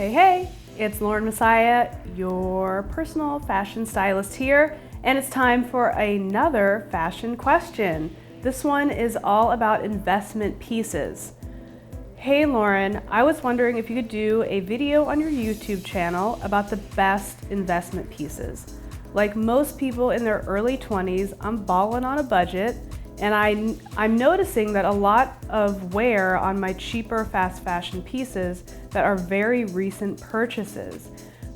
Hey, it's Lauren Messiah, your personal fashion stylist here, and it's time for another fashion question. This one is all about investment pieces. Hey Lauren, I was wondering if you could do a video on your YouTube channel about the best investment pieces. Like most people in their early 20s, I'm balling on a budget, and I'm noticing that a lot of wear on my cheaper fast fashion pieces that are very recent purchases.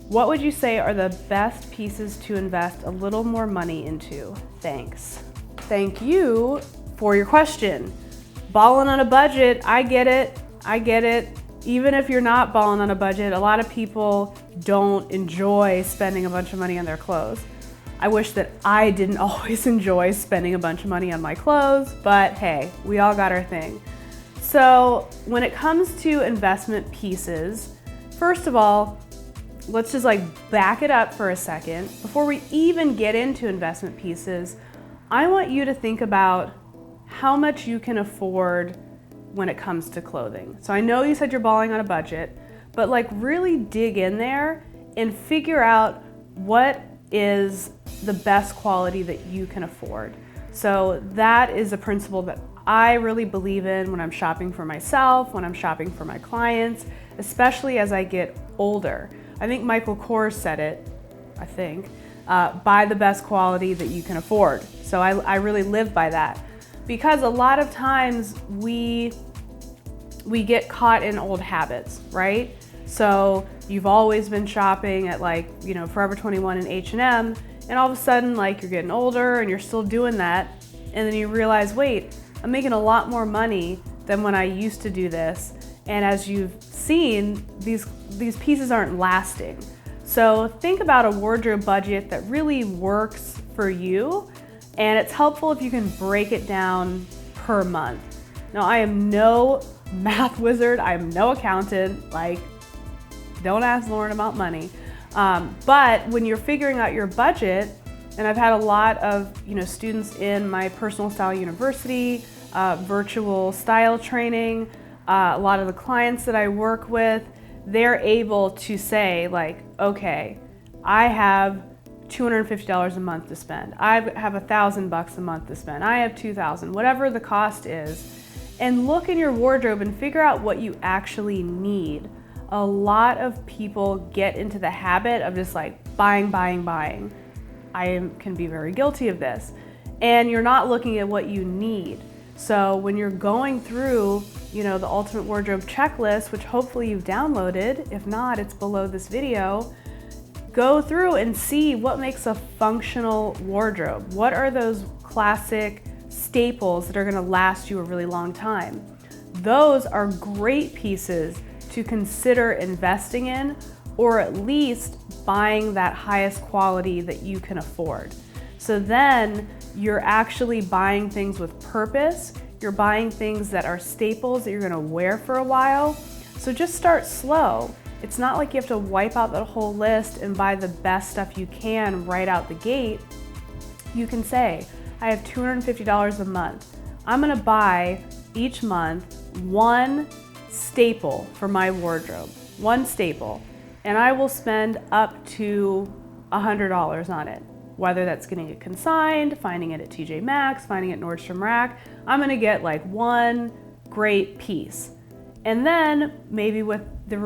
What would you say are the best pieces to invest a little more money into? Thanks. Thank you for your question. Balling on a budget, I get it. Even if you're not balling on a budget, a lot of people don't enjoy spending a bunch of money on their clothes. I wish that I didn't always enjoy spending a bunch of money on my clothes, but hey, we all got our thing. So when it comes to investment pieces, first of all, let's just back it up for a second. Before we even get into investment pieces, I want you to think about how much you can afford when it comes to clothing. So I know you said you're balling on a budget, but really dig in there and figure out what is the best quality that you can afford. So that is a principle that I really believe in when I'm shopping for myself, when I'm shopping for my clients, especially as I get older. I think Michael Kors said it, buy the best quality that you can afford. So I really live by that, because a lot of times we get caught in old habits, right? So you've always been shopping at Forever 21 and H&M, and all of a sudden you're getting older and you're still doing that, and then you realize, wait, I'm making a lot more money than when I used to do this. And as you've seen, these pieces aren't lasting. So think about a wardrobe budget that really works for you, and it's helpful if you can break it down per month. Now, I am no math wizard, I am no accountant, don't ask Lauren about money. But when you're figuring out your budget, and I've had a lot of students in my personal style university, virtual style training, a lot of the clients that I work with, they're able to say okay, I have $250 a month to spend. I have $1,000 a month to spend. I have $2,000, whatever the cost is, and look in your wardrobe and figure out what you actually need. A lot of people get into the habit of just buying. I can be very guilty of this. And you're not looking at what you need. So when you're going through, the Ultimate Wardrobe Checklist, which hopefully you've downloaded, if not, it's below this video, go through and see what makes a functional wardrobe. What are those classic staples that are gonna last you a really long time? Those are great pieces to consider investing in, or at least buying that highest quality that you can afford. So then you're actually buying things with purpose. You're buying things that are staples that you're gonna wear for a while. So just start slow. It's not like you have to wipe out the whole list and buy the best stuff you can right out the gate. You can say, I have $250 a month. I'm gonna buy each month one staple for my wardrobe, one staple, and I will spend up to $100 on it. Whether that's getting it consigned, finding it at TJ Maxx, finding it at Nordstrom Rack, I'm gonna get one great piece. And then maybe with the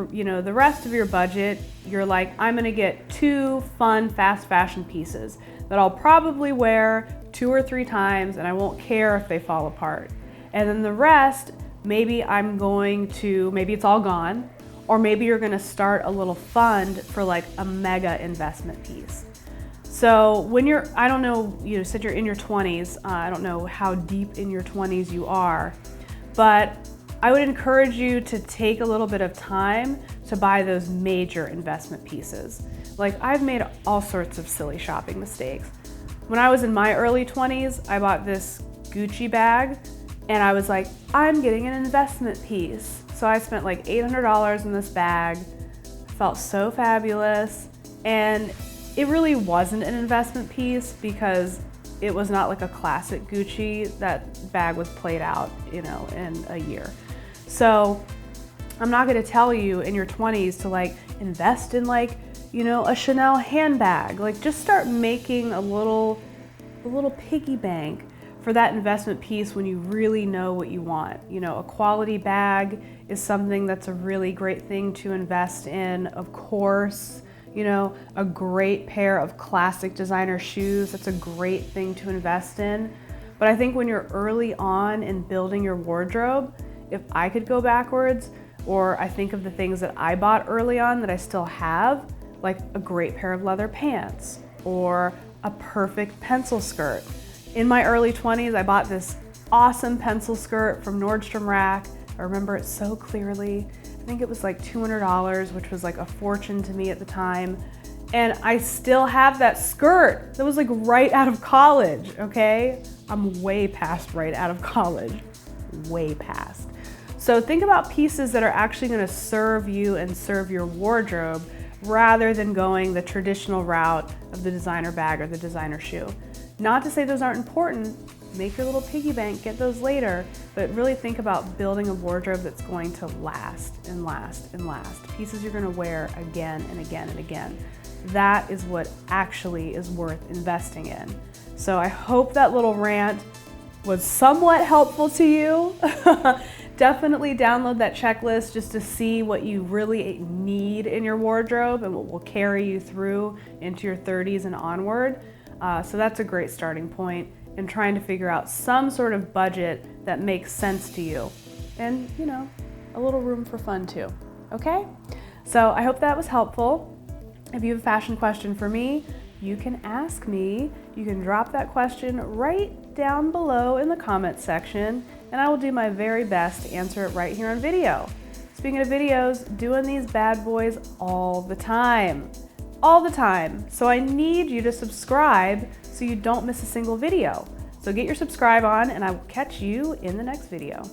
rest of your budget, you're I'm gonna get 2 fun fast fashion pieces that I'll probably wear 2 or 3 times, and I won't care if they fall apart. And then the rest, maybe it's all gone, or maybe you're gonna start a little fund for a mega investment piece. So when I don't know, you said you're in your 20s, I don't know how deep in your 20s you are, but I would encourage you to take a little bit of time to buy those major investment pieces. I've made all sorts of silly shopping mistakes. When I was in my early 20s, I bought this Gucci bag, and I was I'm getting an investment piece. So I spent $800 in this bag. I felt so fabulous. And it really wasn't an investment piece because it was not a classic Gucci. That bag was played out, in a year. So I'm not gonna tell you in your 20s to like invest in like, you know, a Chanel handbag. Like just start making a little piggy bank for that investment piece when you really know what you want. You know, a quality bag is something that's a really great thing to invest in. Of course, you know, a great pair of classic designer shoes, that's a great thing to invest in. But I think when you're early on in building your wardrobe, if I could go backwards, or I think of the things that I bought early on that I still have, like a great pair of leather pants or a perfect pencil skirt. In my early 20s, I bought this awesome pencil skirt from Nordstrom Rack. I remember it so clearly. I think it was like $200, which was like a fortune to me at the time. And I still have that skirt. That was like right out of college, okay? I'm way past right out of college, way past. So think about pieces that are actually gonna serve you and serve your wardrobe rather than going the traditional route of the designer bag or the designer shoe. Not to say those aren't important, make your little piggy bank, get those later, but really think about building a wardrobe that's going to last and last and last. Pieces you're gonna wear again and again and again. That is what actually is worth investing in. So I hope that little rant was somewhat helpful to you. Definitely download that checklist just to see what you really need in your wardrobe and what will carry you through into your 30s and onward. So that's a great starting point in trying to figure out some sort of budget that makes sense to you. And, you know, a little room for fun too, okay? So I hope that was helpful. If you have a fashion question for me, you can ask me. You can drop that question right down below in the comments section, and I will do my very best to answer it right here on video. Speaking of videos, doing these bad boys all the time. All the time. So I need you to subscribe so you don't miss a single video. So get your subscribe on, and I will catch you in the next video.